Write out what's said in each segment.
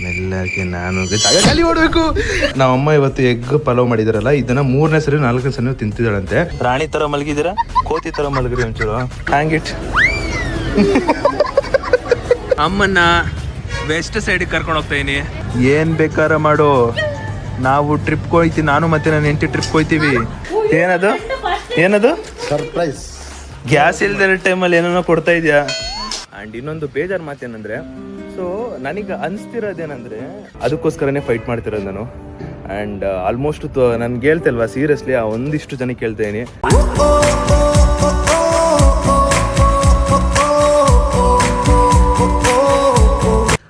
ಮೆಲ್ಲಗೆ ನಾನು ಜಾಗ ಓಡಬೇಕು. ನಾವಮ್ಮ ಇವತ್ತು ಎಗ್ ಪಲಾವ್ ಮಾಡಿದಾರಲ್ಲ, ಇದನ್ನ 3ನೇ ಸರಿ 4ನೇ ಸರಿ ತಿಂತಿದ್ದಾಳಂತೆ. ರಾಣಿ ತರ ಮಲಗಿದ್ದೀರಾ, ಕೋತಿ ತರ ಮಲಗಿರಿ ಒಂಚೂರು ಹ್ಯಾಂಗಿಟ್. ಅಮ್ಮನ್ನ ವೆಸ್ಟ್ ಸೈಡ್ ಕರ್ಕೊಂಡು ಹೋಗ್ತಾ ಇದೀನಿ. ಏನ್ ಬೇಕಾರ ಮಾಡು, ನಾವು ಟ್ರಿಪ್ ಹೋಯ್ತೀವಿ, ನಾನು ಮತ್ತೆ ನನ್ನ ಹೆಂಡತಿ ಟ್ರಿಪ್ ಹೋಯ್ತೀವಿ. ಏನದು ಸರ್ಪ್ರೈಸ್. ಗ್ಯಾಸ್ ಇಲ್ದಿರೋ ಟೈಮಲ್ಲಿ ಏನೇನೋ ಕೊಡ್ತಾ ಇದೆಯಾ. ಅಂಡ್ ಇನ್ನೊಂದು ಬೇಜಾರು ಮಾತೇನಂದ್ರೆ, ಸೊ ನನಗೆ ಅನಿಸ್ತಿರೋದೇನಂದ್ರೆ ಅದಕ್ಕೋಸ್ಕರನೇ ಫೈಟ್ ಮಾಡ್ತಿರೋದು ನಾನು. ಆ್ಯಂಡ್ ಆಲ್ಮೋಸ್ಟ್ ನನ್ಗೆ ಹೇಳ್ತಲ್ವಾ ಸೀರಿಯಸ್ಲಿ ಆ ಒಂದಿಷ್ಟು ಜನಕ್ಕೆ ಹೇಳ್ತಾ ಇದೀನಿ.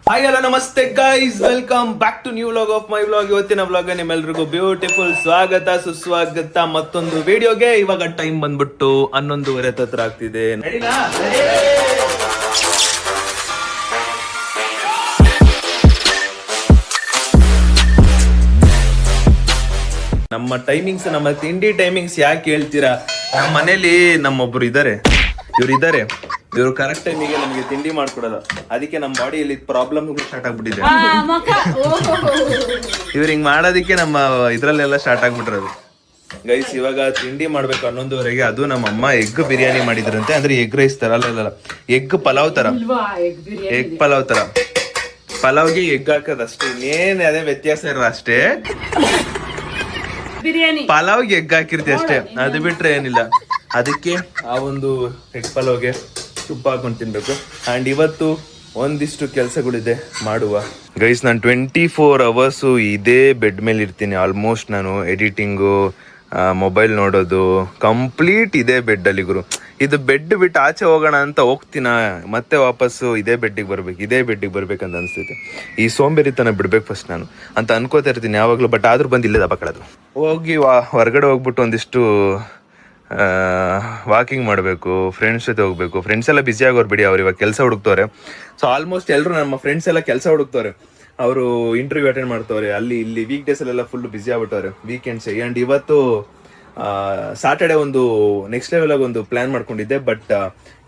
ಹಾಯ್ ಹಲೋ ನಮಸ್ತೆ guys, welcome back to new vlog of my vlog. ಇವತ್ತಿನ ವ್ಲಾಗ್ ನಿಮ್ಮೆಲ್ರಿಗೂ ಬ್ಯೂಟಿಫುಲ್ ಸ್ವಾಗತ ಸುಸ್ವಾಗತ ಮತ್ತೊಂದು ವಿಡಿಯೋಗೆ. ಇವಾಗ ಟೈಮ್ ಬಂದ್ಬಿಟ್ಟು 11:30 ಹತ್ರ ಆಗ್ತಿದೆ. ನಮ್ಮ ಟೈಮಿಂಗ್ಸ್, ನಮ್ಮ ತಿಂಡಿ ಟೈಮಿಂಗ್ಸ್ ಯಾಕೆ ಹೇಳ್ತೀರಾ? ನಮ್ಮ ಮನೇಲಿ ನಮ್ಮೊಬ್ರು ಇದ್ದಾರೆ, ಇವ್ರು ಕರೆಕ್ಟ್ ಟೈಮಿಗೆ ನಮಗೆ ತಿಂಡಿ ಮಾಡ್ಕೊಡಲ್ಲ. ಅದಕ್ಕೆ ನಮ್ಮ ಬಾಡಿಯಲ್ಲಿ ಪ್ರಾಬ್ಲಮ್ ಸ್ಟಾರ್ಟ್ ಆಗ್ಬಿಟ್ಟಿದೆ. ಇವ್ರು ಹಿಂಗ್ ಮಾಡೋದಕ್ಕೆ ನಮ್ಮ ಇದ್ರಲ್ಲೆಲ್ಲ ಸ್ಟಾರ್ಟ್ ಆಗ್ಬಿಟ್ಟಿರೋದು. ಗೈಸ್ ಇವಾಗ ತಿಂಡಿ ಮಾಡ್ಬೇಕು 11:30ಗೆ. ಅದು ನಮ್ಮ ಅಮ್ಮ ಎಗ್ ಬಿರಿಯಾನಿ ಮಾಡಿದ್ರಂತೆ, ಅಂದ್ರೆ ಎಗ್ ರೈಸ್ ತರ ಅಲ್ಲ, ಎಗ್ ಪಲಾವ್ ತರ. ಎಗ್ ಪಲಾವ್ ತರ, ಪಲಾವ್ಗೆ ಎಗ್ ಹಾಕೋದು ಅಷ್ಟೇ, ಇನ್ನೇನ್ ಅದೇ ವ್ಯತ್ಯಾಸ ಇರೋ ಅಷ್ಟೇ. ಪಲಾವ್ಗೆ ಎಗ್ ಹಾಕಿರ್ತೀವಿ ಅಷ್ಟೇ, ಅದು ಬಿಟ್ರೆ ಏನಿಲ್ಲ. ಅದಕ್ಕೆ ಆ ಒಂದು ಎಗ್ ಪಲಾವ್ಗೆ ತುಪ್ಪ ಹಾಕೊಂಡು ತಿನ್ಬೇಕು. ಅಂಡ್ ಇವತ್ತು ಒಂದಿಷ್ಟು ಕೆಲಸಗಳಿದೆ ಮಾಡುವ. ಗೈಸ್ ನಾನು 24 hours ಇದೇ ಬೆಡ್ ಮೇಲೆ ಇರ್ತೀನಿ. ಆಲ್ಮೋಸ್ಟ್ ನಾನು ಎಡಿಟಿಂಗು, ಮೊಬೈಲ್ ನೋಡೋದು ಕಂಪ್ಲೀಟ್ ಇದೇ ಬೆಡ್ ಅಲ್ಲಿ ಗುರು. ಇದು ಬೆಡ್ ಬಿಟ್ಟು ಆಚೆ ಹೋಗೋಣ ಅಂತ ಹೋಗ್ತೀನ, ಮತ್ತೆ ವಾಪಸ್ಸು ಇದೇ ಬೆಡ್ಡಿಗೆ ಬರ್ಬೇಕಂತ ಅನಿಸ್ತೈತೆ. ಈ ಸೋಂಬೇರಿತನ ಬಿಡ್ಬೇಕು ಫಸ್ಟ್ ನಾನು ಅಂತ ಅನ್ಕೋತಾ ಇರ್ತೀನಿ ಯಾವಾಗಲೂ. ಬಟ್ ಆದ್ರೂ ಬಂದು ಇಲ್ಲೇ ದಬಾಕೊಳ್ಳೋದು. ಹೋಗಿ ಹೊರಗಡೆ ಹೋಗ್ಬಿಟ್ಟು ಒಂದಿಷ್ಟು ವಾಕಿಂಗ್ ಮಾಡಬೇಕು, ಫ್ರೆಂಡ್ಸ್ ಜೊತೆ ಹೋಗ್ಬೇಕು. ಫ್ರೆಂಡ್ಸ್ ಎಲ್ಲ ಬಿಸಿ ಆಗೋರು ಬಿಡಿ, ಅವ್ರು ಇವಾಗ ಕೆಲಸ ಹುಡುಕ್ತವ್ರೆ. ಸೊ ಆಲ್ಮೋಸ್ಟ್ ಎಲ್ಲರೂ ನಮ್ಮ ಫ್ರೆಂಡ್ಸ್ ಎಲ್ಲ ಕೆಲಸ ಹುಡುಕ್ತವ್ರೆ. ಅವರು ಇಂಟರ್ವ್ಯೂ ಅಟೆಂಡ್ ಮಾಡ್ತವ್ರೆ ಅಲ್ಲಿ ಇಲ್ಲಿ. ವೀಕ್ ಡೇಸ್ ಅಲ್ಲೆಲ್ಲ ಫುಲ್ ಬಿಸಿ ಆಗ್ಬಿಟ್ಟವ್ರೆ, ವೀಕೆಂಡ್ಸ್. ಆ್ಯಂಡ್ ಇವತ್ತು ಸಾಟರ್ಡೆ ಒಂದು ನೆಕ್ಸ್ಟ್ ಲೆವೆಲ್ ಆಗಿ ಒಂದು ಪ್ಲಾನ್ ಮಾಡ್ಕೊಂಡಿದ್ದೆ. ಬಟ್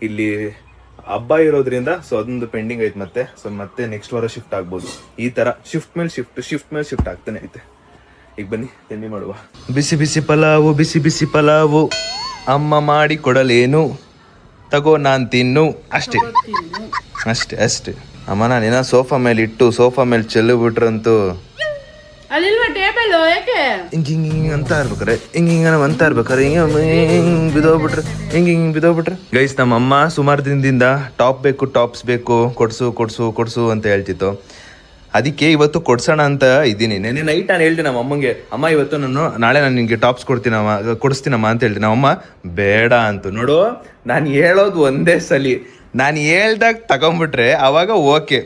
ಇಲ್ಲಿ ಹಬ್ಬ ಇರೋದ್ರಿಂದ ಸೊ ಅದೊಂದು ಪೆಂಡಿಂಗ್ ಐತೆ ಮತ್ತೆ. ಸೊ ಮತ್ತೆ ನೆಕ್ಸ್ಟ್ ವಾರ ಶಿಫ್ಟ್ ಆಗ್ಬೋದು. ಈ ತರ ಶಿಫ್ಟ್ ಮೇಲೆ ಶಿಫ್ಟ್ ಆಗ್ತಾನೆ ಐತೆ. ಈಗ ಬನ್ನಿ ತಿಂಡಿ ಮಾಡುವ. ಬಿಸಿ ಬಿಸಿ ಪಲಾವು ಅಮ್ಮ ಮಾಡಿ ಕೊಡಲೇನು, ತಗೋ ನಾನ್ ತಿನ್ನು. ಅಷ್ಟೇ ಅಮ್ಮ. ನಾನೇನೋ ಸೋಫಾ ಮೇಲೆ ಇಟ್ಟು ಸೋಫಾ ಮೇಲೆ ಚೆಲ್ಲು ಬಿಟ್ರಂತೂ ಹಿಂಗ್ ಅಂತ ಇರ್ಬೇಕಾರೆ ಹಿಂಗ್ ಬಿದೋಗ್ಬಿಟ್ರೆ ಗೈಸ್. ನಮ್ಮಮ್ಮ ಸುಮಾರು ದಿನದಿಂದ ಟಾಪ್ಸ್ ಬೇಕು ಕೊಡ್ಸು ಅಂತ ಹೇಳ್ತಿತ್ತು. ಅದಕ್ಕೆ ಇವತ್ತು ಕೊಡ್ಸೋಣ ಅಂತ ಇದ್ದೀನಿ. ನೆನ್ನೆ ನೈಟ್ ನಾನು ಹೇಳ್ತೀನಿ ನಮ್ಮ ಅಮ್ಮಂಗೆ, ಅಮ್ಮ ಇವತ್ತು ನಾಳೆ ನಾನು ನಿಂಗೆ ಟಾಪ್ಸ್ ಕೊಡಿಸ್ತೀನಮ್ಮ ಅಂತ ಹೇಳ್ತೀನಿ. ನಮ್ಮಮ್ಮ ಬೇಡ ಅಂತ. ನೋಡು, ನಾನು ಹೇಳೋದು ಒಂದೇ ಸಲಿ, ನಾನು ಹೇಳ್ದಾಗ ತಗೊಂಬಿಟ್ರೆ ಅವಾಗ ಓಕೆ,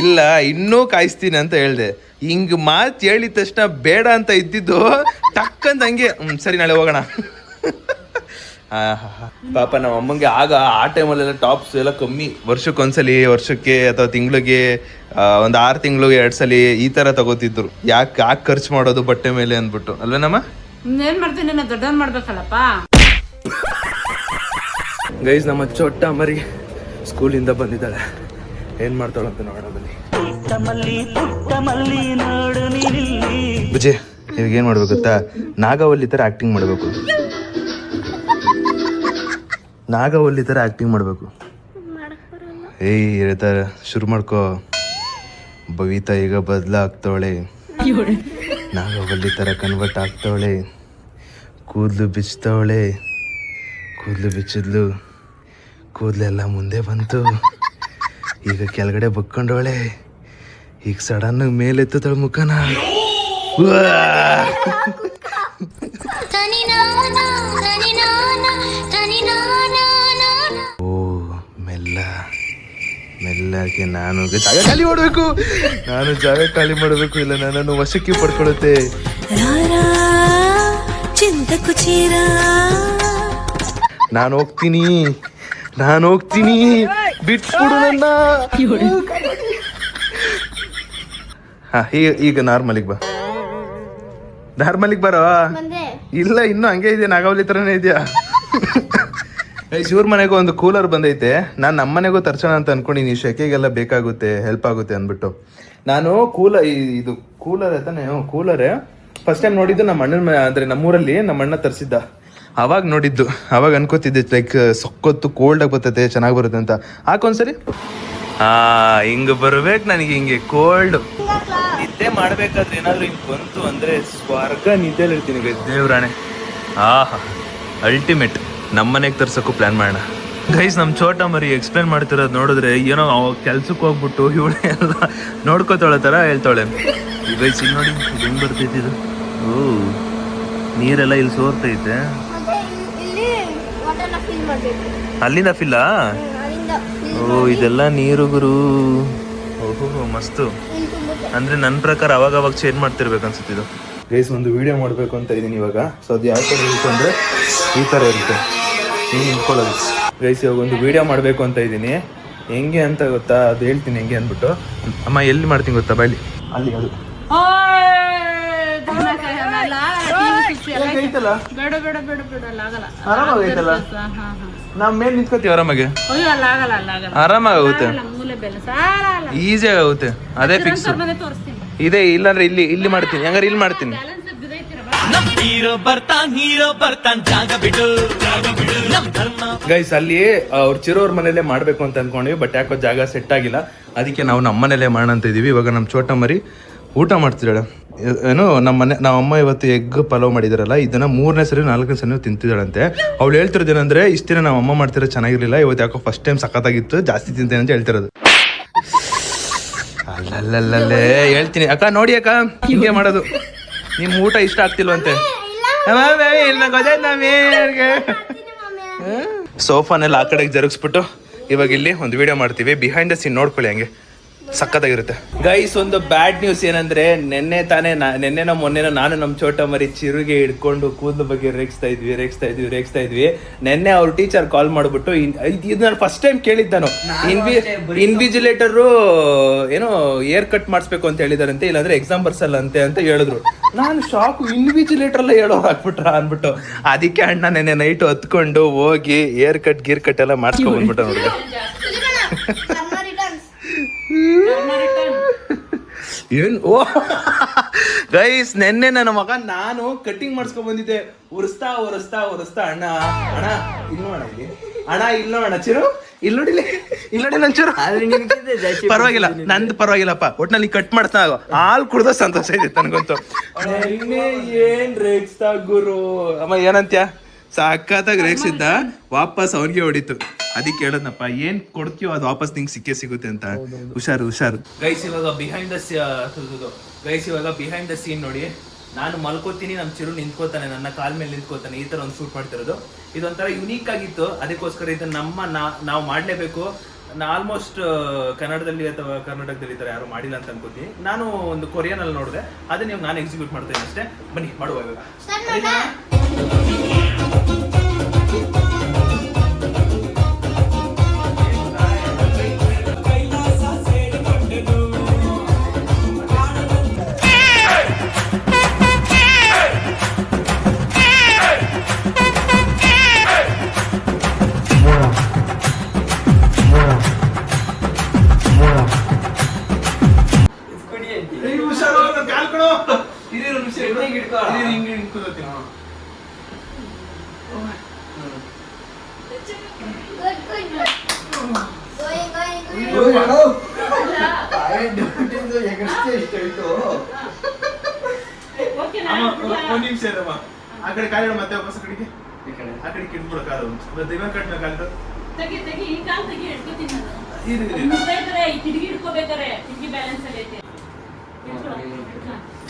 ಇಲ್ಲ ಇನ್ನೂ ಕಾಯಿಸ್ತೀನಿ ಅಂತ ಹೇಳ್ದೆ. ಹಿಂಗ್ ಮಾತು ಹೇಳಿದ ತಕ್ಷಣ ಬೇಡ ಅಂತ ಇದ್ದಿದ್ದು ಟಕ್ಕಂತ ಹಂಗೆ ಸರಿ ನಾಳೆ ಹೋಗೋಣ. ಪಾಪ ನಮ್ಮ ಅಮ್ಮಂಗೆ ಆಗ ಆ ಟೈಮಲ್ಲೆಲ್ಲ ಟಾಪ್ಸ್ ಎಲ್ಲ ಕಮ್ಮಿ, ವರ್ಷಕ್ಕೆ ಅಥವಾ ತಿಂಗಳಿಗೆ ಒಂದು 6 ತಿಂಗಳಿಗೆ 2 ಸಲ ಈ ತರ ತಗೋತಿದ್ರು. ಯಾಕೆ ಖರ್ಚು ಮಾಡೋದು ಬಟ್ಟೆ ಮೇಲೆ ಅಂದ್ಬಿಟ್ಟು ಅಲ್ವೇನಮ್ಮ? ಏನ್ ಮಾಡ್ತೀನಿ, ದೊಡ್ಡವನ್ ಮಾಡ್ಬೇಕಲ್ಲಪ್ಪ. ಗೈಸ್ ನಮ್ಮ ಚೊಟ್ಟ ಮರಿ ಸ್ಕೂಲಿಂದ ಬಂದಿದ್ದಾಳೆ, ಏನ್ ಮಾಡ್ತಾಳಂತ ನೋಡೋಣ ಬನ್ನಿ. ಬುಜೆ ಇವಾಗ ಏನ್ ಮಾಡ್ಬೇಕು ಗೊತ್ತಾ? ನಾಗವಲ್ಲಿ ತರ ಆಕ್ಟಿಂಗ್ ಮಾಡ್ಬೇಕು. ಏಯ್ ಇರ್ತಾರೆ, ಶುರು ಮಾಡ್ಕೋ. ಭವಿತಾ ಈಗ ಬದಲಾಗ್ತವಳೆ, ನಾಗವಲ್ಲಿ ತರ ಕನ್ವರ್ಟ್ ಆಗ್ತವಳೆ. ಕೂದಲು ಬಿಚ್ಚಿದ್ಲು, ಕೂದಲೆಲ್ಲ ಮುಂದೆ ಬಂತು. ಈಗ ಕೆಳಗಡೆ ಬಕ್ಕೊಂಡವಳೆ, ಈಗ ಸಡನ್ ಮೇಲೆತ್ತುತ್ತಳ ಮುಖನ. ಓ ಮೆಲ್ಲಗೆ ನಾನು ಜಾಗ ಖಾಲಿ ಮಾಡಬೇಕು, ಇಲ್ಲ ನನ್ನನ್ನು ವಶಕ್ಕೆ ಪಡ್ಕೊಳ್ಳುತ್ತೆ. ನಾನು ಹೋಗ್ತೀನಿ ಬಿಟ್ಬಿಡು ನನ್ನ. ಈಗ ನಾರ್ಮಲಿಗೆ ಬರೋ. ಇಲ್ಲ ಇನ್ನು ಹಂಗೆ ಇದೆಯಾ, ನಾಗಾವಲಿ ತರನೇ ಇದೆಯಾ? ಇವ್ರ ಮನೆಗೂ ಒಂದು ಕೂಲರ್ ಬಂದೈತೆ. ನಾನು ನಮ್ಮ ಮನೆಗೂ ತರ್ಸೋಣ ಅಂತ ಅನ್ಕೊಂಡಿನಿ, ಶೆಕೆಗೆಲ್ಲ ಬೇಕಾಗುತ್ತೆ, ಹೆಲ್ಪ್ ಆಗುತ್ತೆ ಅಂದ್ಬಿಟ್ಟು. ನಾನು ಇದು ಕೂಲರ್ ತಾನೆ, ಕೂಲರೇ ಫಸ್ಟ್ ಟೈಮ್ ನೋಡಿದ್ದು ನಮ್ಮ ಅಣ್ಣನ ಅಂದರೆ ನಮ್ಮೂರಲ್ಲಿ ನಮ್ಮ ಅಣ್ಣ ತರಿಸಿದ್ದ. ಅವಾಗ ನೋಡಿದ್ದು, ಅವಾಗ ಅನ್ಕೋತಿದ್ದೆ ಲೈಕ್ ಸೊಕ್ಕೊತ್ತು ಕೋಲ್ಡಾಗಿ ಬರ್ತೈತೆ, ಚೆನ್ನಾಗಿ ಬರುತ್ತೆ ಅಂತ. ಹಾಕೊಂದ್ಸರಿ ಹಿಂಗೆ ಬರ್ಬೇಕು ನನಗೆ, ಹಿಂಗೆ ಕೋಲ್ಡ್ ನಿದ್ದೆ ಮಾಡ್ಬೇಕಾದ್ರೆ ಏನಾದರೂ ಹಿಂಗೆ ಬಂತು ಅಂದರೆ ಸ್ವರ್ಗ ನಿದ್ದೆಲಿ ಇರ್ತೀನಿ ದೇವ್ರಾಣೆ. ಆಹಾ ಅಲ್ಟಿಮೇಟ್. ನಮ್ಮ ಮನೆಗೆ ತರ್ಸೋಕ್ಕೂ ಪ್ಲ್ಯಾನ್ ಮಾಡೋಣ ಗೈಸ್. ನಮ್ಮ ಚೋಟ ಮರಿ ಎಕ್ಸ್ಪ್ಲೇನ್ ಮಾಡ್ತಿರೋದು ನೋಡಿದ್ರೆ ಏನೋ ಕೆಲ್ಸಕ್ಕೆ ಹೋಗ್ಬಿಟ್ಟು ಇವಳೆ ಎಲ್ಲ ನೋಡ್ಕೋತಾಳೆ ಥರ ಹೇಳ್ತಾಳೆ. ಗೈಸ್ ಇಲ್ಲಿ ನೋಡಿ, ಇದು ಹೆಂಗೆ ಬರ್ತೈತಿ ಇದು. ಓ ನೀರೆಲ್ಲ ಇಲ್ಲಿ ಸೋರ್ತೈತೆ. ಅಲ್ಲಿಂದ ಫಿಲ್ಲಾ? ಓ ಇದೆಲ್ಲ ನೀರು ಗುರು. ಓಹೋ ಮಸ್ತು. ಅಂದ್ರೆ ನನ್ನ ಪ್ರಕಾರ ಅವಾಗ ಚೇಂಜ್ ಮಾಡ್ತಿರ್ಬೇಕು ಅನ್ಸುತ್ತೆ ಇದು. ಗೈಸ್ ಒಂದು ವಿಡಿಯೋ ಮಾಡಬೇಕು ಅಂತ ಇದ್ದೀನಿ ಇವಾಗ. ಸೊ ಅದು ಯಾವ ಥರ ಇರುತ್ತೆ ಅಂದರೆ ಈ ಥರ ಇರುತ್ತೆ, ಹಿಂಗೆ ನಿಂತ್ಕೊಳ್ಳೋದು. ಗೈಸ್ ಇವಾಗ ಒಂದು ವಿಡಿಯೋ ಮಾಡಬೇಕು ಅಂತ ಇದ್ದೀನಿ. ಹೆಂಗೆ ಅಂತ ಗೊತ್ತಾ, ಅದು ಹೇಳ್ತೀನಿ ಹೆಂಗೆ ಅಂದ್ಬಿಟ್ಟು. ಅಮ್ಮ ಎಲ್ಲಿ ಮಾಡ್ತೀನಿ ಗೊತ್ತಾ, ಬೈಲಿ ಅಲ್ಲಿ ಅದು ಐತಲ್ಲ, ಆರಾಮಾಗೈತಲ್ಲ. ನಾವು ಮೇಲೆ ನಿಂತ್ಕೋತೀವಿ ಆರಾಮಾಗಿ, ಆರಾಮಾಗುತ್ತೆ, ಈಸಿಯಾಗಿ ಆಗುತ್ತೆ. ಅದೇ ಫಿಕ್ಸ್ ಇದೆ. ಇಲ್ಲಾಂದ್ರೆ ಇಲ್ಲಿ ಮಾಡ್ತೀನಿ, ಹಂಗಾರೆ ಇಲ್ಲಿ ಮಾಡ್ತೀನಿ. ಗೈಸ್ ಅಲ್ಲಿ ಅವ್ರ ಚಿರೋರ್ ಮನೇಲೆ ಮಾಡ್ಬೇಕು ಅಂತ ಅನ್ಕೊಂಡ್ವಿ, ಬಟ್ ಯಾಕೋ ಜಾಗ ಸೆಟ್ ಆಗಿಲ್ಲ. ಅದಕ್ಕೆ ನಾವು ನಮ್ಮ ಮನೇಲೆ ಮಾಡೋಣ ಅಂತ ಇದೀವಿ. ಇವಾಗ ನಮ್ಮ ಚೋಟ ಮರಿ ಊಟ ಮಾಡ್ತಿದ್ದಾಳೆ. ಏನು ನಮ್ಮ ಅಮ್ಮ ಇವತ್ತು ಎಗ್ ಪಲಾವ್ ಮಾಡಿದಾರಲ್ಲ, ಇದನ್ನ 3ನೇ ಸರಿ 4ನೇ ಸರಿ ತಿಂತಿದ್ದಾಳಂತೆ. ಅವಳು ಹೇಳ್ತಿರೋದೇನಂದ್ರೆ ಇಷ್ಟ ದಿನ ನಮ್ಮ ಅಮ್ಮ ಮಾಡ್ತಿರೋ ಚೆನ್ನಾಗಿರ್ಲಿಲ್ಲ, ಇವತ್ತು ಯಾಕೋ ಫಸ್ಟ್ ಟೈಮ್ ಸಖತ್ತಾಗಿತ್ತು, ಜಾಸ್ತಿ ತಿಂತೇನೆ ಅಂತ ಹೇಳ್ತಿರೋದು. ಅಲ್ಲಲ್ಲೇ ಹೇಳ್ತೀನಿ ಅಕ್ಕ, ನೋಡಿ ಅಕ್ಕ ಹಿಂಗೆ ಮಾಡೋದು. ನಿಮ್ ಊಟ ಇಷ್ಟ ಆಗ್ತಿಲ್ವಂತೆ. ಸೋಫಾನೆಲ್ಲ ಆ ಕಡೆಗೆ ಜರುಗಿಸ್ಬಿಟ್ಟು ಇವಾಗ ಇಲ್ಲಿ ಒಂದು ವಿಡಿಯೋ ಮಾಡ್ತೀವಿ. ಬಿಹೈಂಡ್ ದ ಸೀನ್ ನೋಡ್ಕೊಳ್ಳಿ, ಹಂಗೆ ಸಖತ್ತಾಗಿರುತ್ತೆ. ಗೈಸ್ ಒಂದು ಬ್ಯಾಡ್ ನ್ಯೂಸ್ ಏನಂದ್ರೆ, ನೆನ್ನೆನೋ ಮೊನ್ನೆನೋ ನಾನು ನಮ್ಮ ಚೋಟ ಮರಿ ಚಿರುಗೆ ಹಿಡ್ಕೊಂಡು ಕೂದಲು ಬಗ್ಗೆ ರೇಗಿಸ್ತಾ ಇದ್ವಿ. ನೆನ್ನೆ ಅವ್ರ ಟೀಚರ್ ಕಾಲ್ ಮಾಡ್ಬಿಟ್ಟು, ಇದು ನಾನು ಫಸ್ಟ್ ಟೈಮ್ ಕೇಳಿದ್ದಾನು, ಇನ್ವಿಜಿಲೇಟರು ಏನೋ ಏರ್ ಕಟ್ ಮಾಡಿಸ್ಬೇಕು ಅಂತ ಹೇಳಿದಾರಂತೆ, ಇಲ್ಲಾಂದ್ರೆ ಎಕ್ಸಾಮ್ ಬರ್ಸಲ್ಲ ಅಂತೆ ಅಂತ ಹೇಳಿದ್ರು. ನಾನು ಶಾಕು, ಇನ್ವಿಜಿಲೇಟರ್ ಎಲ್ಲ ಹೇಳೋರು ಹಾಕ್ಬಿಟ್ರ ಅನ್ಬಿಟ್ಟು. ಅದಕ್ಕೆ ಅಣ್ಣ ನೆನ್ನೆ ನೈಟ್ ಹೊತ್ಕೊಂಡು ಹೋಗಿ ಏರ್ ಕಟ್ ಎಲ್ಲ ಮಾಡಿಸ್ಕೊಂಡ್ ಬಂದ್ಬಿಟ್ಟ ನೋಡಿದೆ. ಏನ್ ಓ ಗೈಸ್, ನೆನ್ನೆ ನನ್ನ ಮಗ ನಾನು ಕಟ್ಟಿಂಗ್ ಮಾಡಿಸ್ಕೊಂಡ್ ಬಂದಿದ್ದೆ. ಉರಿಸ್ತಾ ಅಣ್ಣ ಇಲ್ಲಿ ನೋಡೋಣ ಚಿರು, ಇಲ್ಲಿ ನೋಡಿ ನನ್ ಚಿರು. ಪರವಾಗಿಲ್ಲ, ನಂದು ಪರವಾಗಿಲ್ಲಪ್ಪ, ಒಟ್ನಲ್ಲಿ ಕಟ್ ಮಾಡ್ತಾ ಹಾಲ್ ಕುಡ್ದ ಸಂತೋಷ ಇದೆ ನನಗಂತೂ. ಏನ್ ರೇಗಿಸ್ತಾ ಗುರು. ಅಮ್ಮ ಏನಂತ್ಯ, ಸಖತ್ತಾಗಿ ರೇಗಿಸಿದ್ದ, ವಾಪಸ್ ಅವ್ನಿಗೆ ಹೊಡಿತು. ಅದಕ್ಕೆ ಹೇಳದ್ನಪ್ಪ, ಏನ್ ಕೊಡ್ತೀವೋ ಅದು ವಾಪಸ್ ನಿಂಗೆ ಸಿಕ್ಕೇ ಅಂತ. ಹುಷಾರು. ಗೈಸ್ ಇವಾಗ ಬಿಹೈಂಡ್ ದ ಸೀನ್ ನೋಡಿ. ನಾನು ಮಲ್ಕೋತೀನಿ, ನಮ್ಮ ಚಿರು ನಿಂತ್ಕೋತಾನೆ, ನನ್ನ ಕಾಲ್ ಮೇಲೆ ನಿಂತ್ಕೋತಾನೆ. ಈ ತರ ಒಂದು ಶೂಟ್ ಮಾಡ್ತಿರೋದು ಇದೊಂಥರ ಯುನೀಕ್ ಆಗಿತ್ತು. ಅದಕ್ಕೋಸ್ಕರ ಇದನ್ನ ನಾವು ಮಾಡ್ಲೇಬೇಕು. ಆಲ್ಮೋಸ್ಟ್ ಕನ್ನಡದಲ್ಲಿ ಅಥವಾ ಕರ್ನಾಟಕದಲ್ಲಿ ಈ ತರ ಯಾರು ಮಾಡಿಲ್ಲ ಅಂತ ಅನ್ಕೋತೀನಿ. ನಾನು ಒಂದು ಕೊರಿಯನ್ ಅಲ್ಲಿ ನೋಡಿದೆ, ಅದನ್ನ ನಾನು ಎಕ್ಸಿಕ್ಯೂಟ್ ಮಾಡ್ತೇನೆ ಅಷ್ಟೇ. ಬನ್ನಿ ಮಾಡುವ ಇವಾಗ. ಒಂದ್ ನಿಮಿಷ ಇರಮ್ಮ, ಆ ಕಡೆ ಕಾಲಿಡ, ಮತ್ತೆ ವಾಪಸ್ ಆ ಕಡೆ ಕಿಟ್ಬಿಡ ಕಾಲು. ಇವಾಗ ಕಟ್ನ ಕಾಲು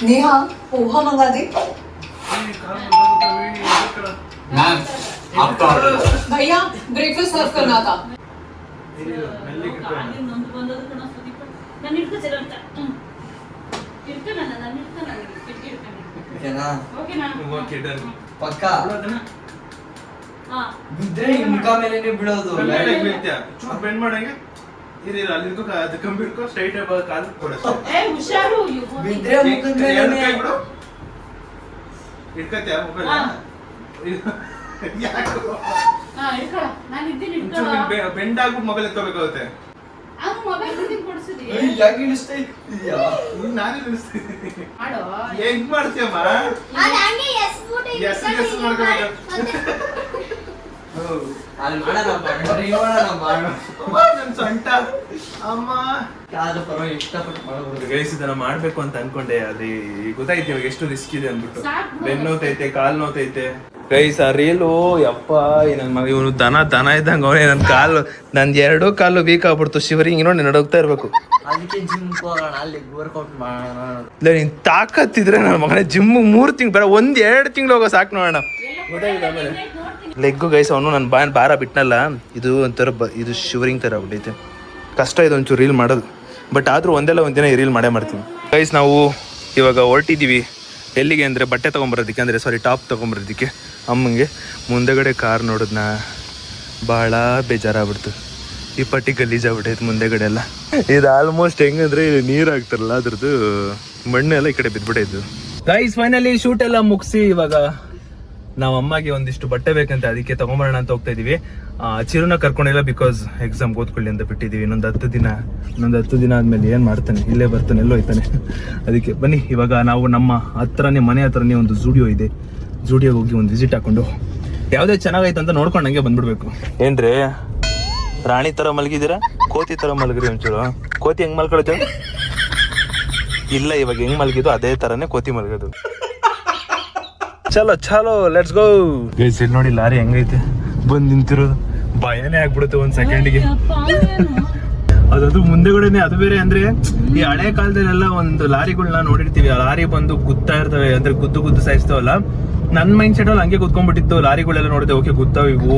नेहा पोहा मंगा दे मैम, आपका ऑर्डर। भैया ब्रेकफास्ट सर्व करना था। ಪಕ್ಕಾ ಬಿದ್ರೆ ಮುಖ ಮೇಲೆ ಬಿಡೋದು ಬೆಂಡ್ ಮಾಡಂಗೆ ಇದಿಲ್ಲ. ಅಲ್ಲಿ ಕಂಪ್ಯೂಟರ್ ಸ್ಟ್ರೈಟ್ ಕಾಲು ಕೊಡೋದು. ಬಿದ್ರೆ ಮುಖದ ಮೇಲೆ ಇಟ್ಕತ್ಯಾ ಮೊಬೈಲ್. ಹಾ ಇಟ್ಕೊಳ ನಾನು ಇದ್ದೀನಿ ಇಟ್ಕೊಳ ಬೆಂಡ್ ಆಗ್ಬಿಟ್ಟು ಮೊಬೈಲ್ ಎತ್ಕೋಬೇಕಾಗುತ್ತೆ. ಅವ್ನು ಮೊಬೈಲ್ ಬಿಟ್ಟಿಂಗ್ ಕೊಡ್ಸಿದಿ ಯಾಕೆ ಇಳಿಸ್ತಾ ಇದೀಯಾ? ನಾನೇ ತಿಳಿಸ್ತೀನಿ. ಮಾಡೋ ಹೆಂಗ್ ಮಾಡ್ತೀಯಮ್ಮ? ಎಸ್ ಮಾಡ್ಕೋಬೇಕು. ಅಲ್ಲಿ ಮಾಡೋಣ ನನ್ ಸೊಂಟ ಅಮ್ಮ. ಆದ್ರೂ ಪರವಾಗಿ ಇಷ್ಟಪಟ್ಟು ಮಾಡ್ಬೋದು. ಗೈಸ್ ಇದನ್ನ ಮಾಡ್ಬೇಕು ಅಂತ ಅನ್ಕೊಂಡೆ, ಆದ್ರೆ ಗೊತ್ತಾಯ್ತು ಇವಾಗ ಎಷ್ಟು ರಿಸ್ಕ್ ಇದೆ ಅಂದ್ಬಿಟ್ಟು. ಸಾಕು. ಬೆನ್ನು ನೋತೈತೆ, ಕಾಲ್ ನೋತೈತೆ. ಗೈಸ್ ಆ ರೀಲು ಯಪ್ಪ ನನ್ ಮಗ ಇವನು ದನ ಇದ್ದಂಗ ಅವನೇ. ನನ್ ಕಾಲು, ನನ್ 2 ಕಾಲು ವೀಕ್ ಆಗ್ಬಿಡ್ತು. ಶಿವರಿಂಗ್ ನೋಡಿ ನಡೋಗ್ತಾ ಇರ್ಬೇಕು. ಅದಕ್ಕೆ ಜಿಮ್ ಹೋಗೋಣ, ಅಲ್ಲಿ ವರ್ಕೌಟ್ ಮಾಡೋಣ. ಇಲ್ಲ ನೀನ್ ತಾಕತ್ತಿದ್ರೆ ನನ್ನ ಮಗನೇ ಜಿಮ್ 3 ತಿಂಗಳು ಬೇಡ 1-2 ತಿಂಗಳು ಹೋಗೋ ಸಾಕು ನೋಡೋಣ. ಗೊತ್ತಾಗಿದೆ ಆಮೇಲೆ ಲೆಗ್ಗು ಗೈಸ್ ಅವನು ನನ್ನ ಭಾರ ಬಿಟ್ನಲ್ಲ, ಇದು ಒಂಥರ ಇದು ಶಿವರಿಂಗ್ ಥರ ಆಗ್ಬಿಟ್ಟೈತೆ. ಕಷ್ಟ ಇದು ಒಂಚೂರು ರೀಲ್ ಮಾಡೋದು, ಬಟ್ ಆದರೂ ಒಂದಿನ ಈ ರೀಲ್ ಮಾಡೇ ಮಾಡ್ತೀನಿ. ಗೈಸ್ ನಾವು ಇವಾಗ ಹೊರಟಿದ್ದೀವಿ ಎಲ್ಲಿಗೆ ಅಂದರೆ ಬಟ್ಟೆ ತೊಗೊಂಬರೋದಕ್ಕೆ, ಅಂದರೆ ಟಾಪ್ ತೊಗೊಂಬರೋದಕ್ಕೆ ಅಮ್ಮಂಗೆ. ಮುಂದೆಗಡೆ ಕಾರ್ ನೋಡಿದ್ನ ಭಾಳ ಬೇಜಾರಾಗ್ಬಿಡ್ತು. ಈ ಪಟ್ಟಿ ಗಲೀಜಾಗ್ಬಿಟ್ಟೈತೆ ಮುಂದೆಗಡೆ ಎಲ್ಲ. ಇದು ಆಲ್ಮೋಸ್ಟ್ ಹೆಂಗಂದ್ರೆ ಇಲ್ಲಿ ನೀರು ಹಾಕ್ತಾರಲ್ಲ ಅದ್ರದ್ದು ಮಣ್ಣೆಲ್ಲ ಈ ಕಡೆ ಬಿದ್ದುಬಿಟ್ಟೈತು. ಗೈಸ್ ಫೈನಲಿ ಶೂಟ್ ಎಲ್ಲ ಮುಗಿಸಿ ಇವಾಗ ನಾವು ಅಮ್ಮಗೆ ಒಂದಿಷ್ಟು ಬಟ್ಟೆ ಬೇಕಂತ ಅದಕ್ಕೆ ತಗೊಂಬರೋಣ ಅಂತ ಹೋಗ್ತಾ ಇದೀವಿ. ಚಿರುನ ಕರ್ಕೊಂಡಿಲ್ಲ, ಬಿಕಾಸ್ ಎಕ್ಸಾಮ್ ಓದ್ಕೊಳ್ಳಿ ಅಂತ ಬಿಟ್ಟಿದ್ದೀವಿ. ಇನ್ನೊಂದು 10 ದಿನ ಆದ್ಮೇಲೆ ಏನು ಮಾಡ್ತಾನೆ, ಇಲ್ಲೇ ಬರ್ತಾನೆ, ಎಲ್ಲೋ ಹೋಯ್ತಾನೆ. ಅದಕ್ಕೆ ಬನ್ನಿ ಇವಾಗ ನಾವು ನಮ್ಮ ಮನೆ ಹತ್ರನೇ ಒಂದು ಜೂಡಿಯೋ ಇದೆ, ಜೂಡಿಯೋಗೆ ಹೋಗಿ ಒಂದು ವಿಸಿಟ್ ಹಾಕೊಂಡು ಯಾವುದೇ ಚೆನ್ನಾಗೈತೆ ಅಂತ ನೋಡ್ಕೊಂಡು ಹಂಗೆ ಬಂದ್ಬಿಡ್ಬೇಕು. ಏನ್ರಿ ರಾಣಿ ಥರ ಮಲಗಿದ್ದೀರಾ? ಕೋತಿ ಥರ ಮಲಗ್ರಿ ಒಂಚೂರು. ಕೋತಿ ಹೆಂಗ್ ಮಲ್ಕೊಳುತ್ತೆ? ಇಲ್ಲ, ಇವಾಗ ಹೆಂಗ್ ಮಲಗಿದ್ದು ಅದೇ ಥರನೇ ಕೋತಿ ಮಲಗೋದು. ಚಲೋ ಲೆಟ್ಸ್ ಗೋ. ಗೈಸ್ ಇಲ್ಲಿ ನೋಡಿ ಲಾರಿ ಹೆಂಗೈತೆ ಬಂದು ನಿಂತಿರೋದು, ಭಯನೇ ಆಗ್ಬಿಡುತ್ತೆ ಒಂದ್ ಸೆಕೆಂಡ್ಗೆ. ಅದು ಮುಂದೆಗಡೆನೆ, ಅದು ಬೇರೆ ಅಂದ್ರೆ ಈ ಹಳೆ ಕಾಲದಲ್ಲೆಲ್ಲ ಒಂದು ಲಾರಿಗಳನ್ನ ನೋಡಿರ್ತೀವಿ, ಆ ಲಾರಿ ಬಂದು ಗುತ್ತಾ ಇರ್ತವೆ, ಅಂದ್ರೆ ಗುದ್ದು ಸಾಯಿಸ್ತಾವಲ್ಲ. ನನ್ನ ಮೈಂಡ್ ಸೆಟ್ ಅಲ್ಲಿ ಹಂಗೆ ಕುತ್ಕೊಂಡ್ಬಿಟ್ಟಿತ್ತು. ಲಾರಿಗಳೆಲ್ಲ ನೋಡಿದೆ, ಓಕೆ ಗುತ್ತಾವ ಇವು,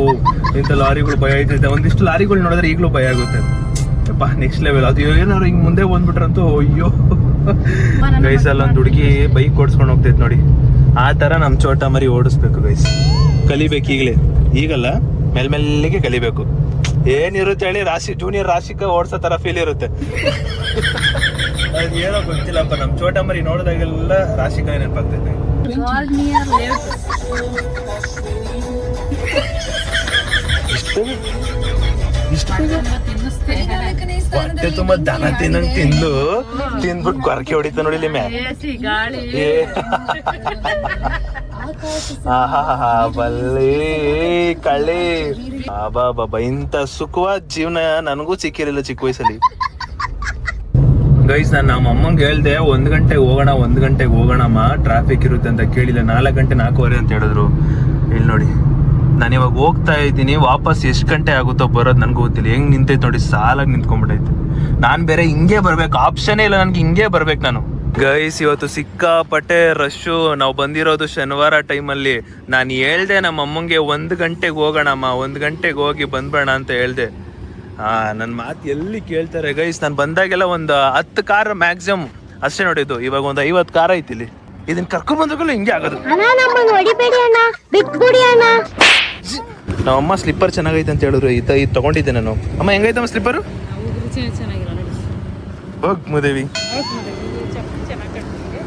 ಇಂಥ ಲಾರಿಗಳು ಭಯ ಐತೈತೆ. ಒಂದಿಷ್ಟು ಲಾರಿಗಳು ನೋಡಿದ್ರೆ ಈಗಲೂ ಭಯ ಆಗುತ್ತೆ. ಯಪ್ಪ ನೆಕ್ಸ್ಟ್ ಲೆವೆಲ್. ಅದು ಏನಾದ್ರು ಹಿಂಗ್ ಮುಂದೆ ಬಂದ್ಬಿಟ್ರಂತೂ ಅಯ್ಯೋ. ಗೈಸ್ ಅಲ್ಲ ಒಂದು ಹುಡುಗಿ ಬೈಕ್ ಓಡಿಸ್ಕೊಂಡು ಹೋಗ್ತೈತೆ ನೋಡಿ, ಆ ತರ ನಮ್ ಚೋಟ ಮರಿ ಓಡಿಸ್ಬೇಕು ಗೈಸ್. ಕಲಿಬೇಕು ಈಗಲ್ಲ ಮೆಲ್ಮೆಲ್ಲಿಗೆ ಕಲಿಬೇಕು. ಏನಿರುತ್ತೆ ಹೇಳಿ, ಜೂನಿಯರ್ ರಾಶಿಕ ಓಡಿಸೋ ತರ ಫೀಲ್ ಇರುತ್ತೆ. ಅದ್ ಏನೋ ಗೊತ್ತಿಲ್ಲಪ್ಪ, ನಮ್ ಚೋಟ ಮರಿ ನೋಡಿದಾಗೆಲ್ಲ ರಾಶಿಕ ನೆನಪಾಗ್ತೈತೆ. ಹೊಟ್ಟೆ ತುಂಬಾ ದನ ತಿನ್ನಂಗ್ ತಿಂದ್ಬಿಟ್ಟು ಗೊರಕೆ ಹೊಡಿತ ನೋಡಿಲಿ ಮ್ಯಾ. ಬಲ್ಲಿ ಕಳ್ಳಿ ಬಾಬಾ, ಇಂಥ ಸುಖವಾದ ಜೀವನ ನನಗೂ ಸಿಕ್ಕಿರಲಿಲ್ಲ ಚಿಕ್ಕ ವಯಸ್ಸಲ್ಲಿ. ಗೈಸ್ ನಾನು ನಮ್ಮ ಅಮ್ಮಂಗೆ ಹೇಳ್ದೆ 1 ಗಂಟೆಗೆ ಹೋಗೋಣಮ್ಮ, ಟ್ರಾಫಿಕ್ ಇರುತ್ತೆ ಅಂತ. ಕೇಳಿಲ್ಲ, 4 ಗಂಟೆ 4:15 ಅಂತ ಹೇಳಿದ್ರು. ಇಲ್ಲಿ ನೋಡಿ ನಾನು ಇವಾಗ ಹೋಗ್ತಾ ಇದ್ದೀನಿ, ವಾಪಸ್ ಎಷ್ಟು ಗಂಟೆ ಆಗುತ್ತೋ ಬರೋದು ನನಗೂ ಗೊತ್ತಿಲ್ಲ. ಹೆಂಗ್ ನಿಂತೈತೆ ನೋಡಿ, ಸಾಲಾಗಿ ನಿಂತ್ಕೊಂಡ್ಬಿಟ್ಟೈತೆ. ನಾನು ಬೇರೆ ಹಿಂಗೆ ಬರ್ಬೇಕು, ಆಪ್ಷನೇ ಇಲ್ಲ ನನಗೆ, ಹಿಂಗೆ ಬರ್ಬೇಕು ನಾನು. ಗೈಸ್ ಇವತ್ತು ಸಿಕ್ಕಾಪಟ್ಟೆ ರಶ್ಶು. ನಾವು ಬಂದಿರೋದು ಶನಿವಾರ ಟೈಮಲ್ಲಿ. ನಾನು ಹೇಳ್ದೆ ನಮ್ಮ ಅಮ್ಮಂಗೆ 1 ಗಂಟೆಗೆ ಹೋಗೋಣಮ್ಮ, 1 ಗಂಟೆಗೆ ಹೋಗಿ ಬಂದ್ಬೇಡ ಅಂತ ಹೇಳ್ದೆ. ನನ್ನ ಮಾತು ಎಲ್ಲಿ ಕೇಳ್ತಾರೆ ಗೈಸ್. ನಾನು ಬಂದಾಗೆಲ್ಲ ಒಂದು 10 ಕಾರ್ ಮ್ಯಾಕ್ಸಿಮಮ್ ಅಷ್ಟೇ ನೋಡಿದ್ದು. ಇವಾಗ ಒಂದು 50 ಕಾರ್ ಐತಿ ಇಲ್ಲಿ. ಇದನ್ನ ಕರ್ಕೊಂಡ್ ಬಂದಾಗಲ್ಲ ಹಿಂಗೆ ಆಗೋದು. ನಮ್ಮಮ್ಮ ಸ್ಲಿಪ್ಪರ್ ಚೆನ್ನಾಗೈತೆ ಅಂತ ಹೇಳಿದ್ರು, ಇದು ತಗೊಂಡಿದ್ದೆ ನಾನು. ಅಮ್ಮ ಹೆಂಗೈತಮ್ಮ ಸ್ಲಿಪ್ಪರು? ಹೋಗ್ ಮುದೇವಿ,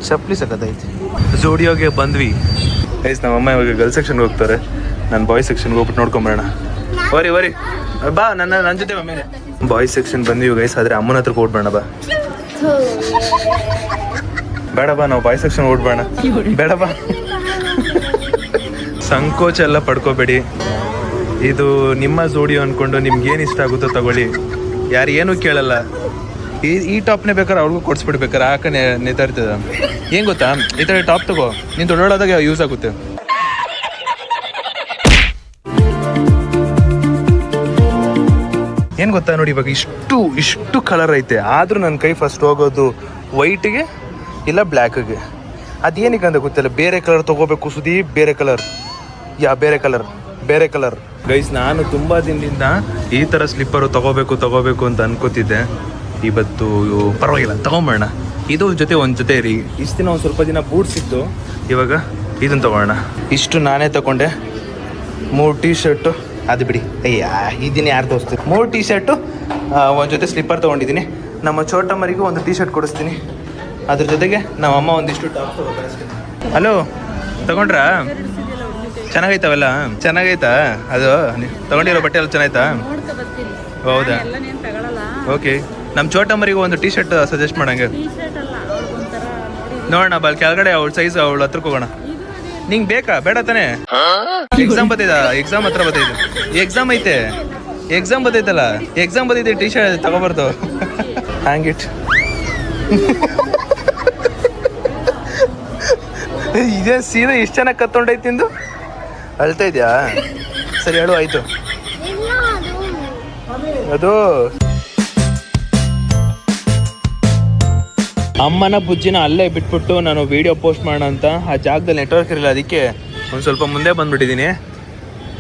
ಚಪ್ಪಲಿ ಸಖತ್ತೈತಿ. ಜೋಡಿಯೋಗೆ ಬಂದ್ವಿ ಗೈಸ್. ನಮ್ಮಮ್ಮ ಇವಾಗ ಗರ್ಲ್ ಸೆಕ್ಷನ್ಗೆ ಹೋಗ್ತಾರೆ, ನಾನು ಬಾಯ್ಸ್ ಸೆಕ್ಷನ್ಗೆ ಹೋಗ್ಬಿಟ್ಟು ನೋಡ್ಕೊಂಬರೋಣ. ವರಿ ಬಾ, ನನ್ನ ಜೊತೆ ಮೇಲೆ ಬಾಯ್ಸ್ ಸೆಕ್ಷನ್ ಬಂದ್ವಿ ಗೈಸ್. ಆದ್ರೆ ಅಮ್ಮನ ಹತ್ರ ಓಡ್ಬೇಡ ಬಾ. ಬೇಡ ಬಾ, ನಾವು ಬಾಯ್ಸ್ ಸೆಕ್ಷನ್ ಓಡ್ಬೇಡ, ಬೇಡ ಬಾ. ಸಂಕೋಚ ಎಲ್ಲ ಪಡ್ಕೋಬೇಡಿ, ಇದು ನಿಮ್ಮ ಜೋಡಿಯೋ ಅನ್ಕೊಂಡು ನಿಮ್ಗೆ ಏನು ಇಷ್ಟ ಆಗುತ್ತೋ ತಗೊಳ್ಳಿ, ಯಾರು ಏನೂ ಕೇಳಲ್ಲ. ಈ ಟಾಪ್ನೇ ಬೇಕಾದ್ರೆ ಅವ್ರಿಗೂ ಕೊಡಿಸ್ಬಿಡ್ಬೇಕಾರೆ ಆಕ ನೇತಾಡ್ತದ. ಏನು ಗೊತ್ತಾ, ಈ ಥರ ಟಾಪ್ ತಗೋ, ನೀನು ದೊಡ್ಡೋಳಾದಾಗ ಯೂಸ್ ಆಗುತ್ತೆ. ಏನು ಗೊತ್ತಾ ನೋಡಿ, ಇವಾಗ ಇಷ್ಟು ಕಲರ್ ಐತೆ, ಆದರೂ ನನ್ನ ಕೈ ಫಸ್ಟ್ ಹೋಗೋದು ವೈಟ್ಗೆ ಇಲ್ಲ ಬ್ಲ್ಯಾಕ್ಗೆ. ಅದೇನಕ್ಕೆ ಅಂತ ಗೊತ್ತಿಲ್ಲ. ಬೇರೆ ಕಲರ್ ತೊಗೋಬೇಕು ಸುದೀಪ್, ಬೇರೆ ಕಲರ್ ಬೇರೆ ಕಲರ್ ಗೈಸ್. ನಾನು ತುಂಬ ದಿನದಿಂದ ಈ ಥರ ಸ್ಲಿಪ್ಪರು ತೊಗೋಬೇಕು ಅಂತ ಅನ್ಕೋತಿದ್ದೆ. ಇವತ್ತು ಪರವಾಗಿಲ್ಲ ತೊಗೊಂಬೋಣ. ಇದು ಜೊತೆ ಒಂದು ಜೊತೆ ರೀ. ಇಷ್ಟು ದಿನ ಒಂದು ಸ್ವಲ್ಪ ದಿನ ಬೂಟ್ಸ್ ಇತ್ತು, ಇವಾಗ ಇದನ್ನು ತೊಗೊಳ್ಳೋಣ. ಇಷ್ಟು ನಾನೇ ತಗೊಂಡೆ. 3 ಟೀ ಶರ್ಟು, ಅದು ಬಿಡಿ, ಅಯ್ಯ ಇದನ್ನ ಯಾರು ತೋರಿಸ್ತೀವಿ. 3 ಟೀ ಶರ್ಟು, ಒಂದು ಜೊತೆ ಸ್ಲಿಪ್ಪರ್ ತೊಗೊಂಡಿದ್ದೀನಿ. ನಮ್ಮ ಚೋಟ ಮರಿಗೂ ಒಂದು ಟೀ ಶರ್ಟ್ ಕೊಡಿಸ್ತೀನಿ. ಅದ್ರ ಜೊತೆಗೆ ನಮ್ಮ ಅಮ್ಮ ಒಂದಿಷ್ಟು ಟಾಪ್ ತೊಗೊಳ್ತಾರೆ. ಹಲೋ, ತಗೊಂಡ್ರಾ? ಚೆನ್ನಾಗೈತವೆಲ್ಲ ಚೆನ್ನಾಗೈತಾ ಅದು ತಗೊಂಡಿರೋ ಬಟ್ಟೆ ಎಲ್ಲ ಚೆನ್ನಾಯ್ತಾ ನೋಡ್ಕೊ ಬರ್ತೀನಿ ಹೌದಾ ಎಲ್ಲ ನೀನ್ ತಗೊಳಲ್ಲ ಓಕೆ ನಮ್ಮ ಚೋಟಮ್ಮರಿಗೆ ಒಂದು ಟೀ ಶರ್ಟ್ ಸಜೆಸ್ಟ್ ಮಾಡಂಗೆ ಟೀ ಶರ್ಟ್ ಅಲ್ಲ ಅವ್ಳಿಗೊಂಥರ ನೋಡಿ ನೋಡೋಣ ಬಲ್ ಕೆಳಗಡೆ ಅವಳ ಸೈಜ್ ಅವಳ ಹತ್ರಕ್ಕೆ ಹೋಗೋಣ ಇದು ಅದೇ ನಿಂಗೆ ಬೇಕಾ ಬೇಡ ತಾನೇ ಎಕ್ಸಾಮ್ ಬರ್ತೈದ ಎಕ್ಸಾಮ್ ಹತ್ರ ಬರ್ತೈತೆ ಎಕ್ಸಾಮ್ ಐತೆ ಎಕ್ಸಾಮ್ ಬರ್ತೈತಲ್ಲ ಎಕ್ಸಾಮ್ ಬರ್ತೈತೆ ಟೀ ಶರ್ಟ್ ತಗೋಬಾರ್ದು ಹ್ಯಾಂಗಿಟ್ ಇದೇ ಸೀದಾ ಇಷ್ಟು ಚೆನ್ನಾಗಿ ಕತ್ತೊಂಡೈತಿ ನಿಂದು ಅಳ್ತಾ ಇದೆಯಾ ಸರಿ ಹೇಳು ಆಯ್ತು ಅದು ಅಮ್ಮನ ಬುಜ್ಜಿನ ಅಲ್ಲೇ ಬಿಟ್ಬಿಟ್ಟು ನಾನು ವಿಡಿಯೋ ಪೋಸ್ಟ್ ಮಾಡೋಣ ಅಂತ ಆ ಜಾಗದಲ್ಲಿ ನೆಟ್ವರ್ಕ್ ಇರಲಿಲ್ಲ ಅದಕ್ಕೆ ಒಂದು ಸ್ವಲ್ಪ ಮುಂದೆ ಬಂದ್ಬಿಟ್ಟಿದ್ದೀನಿ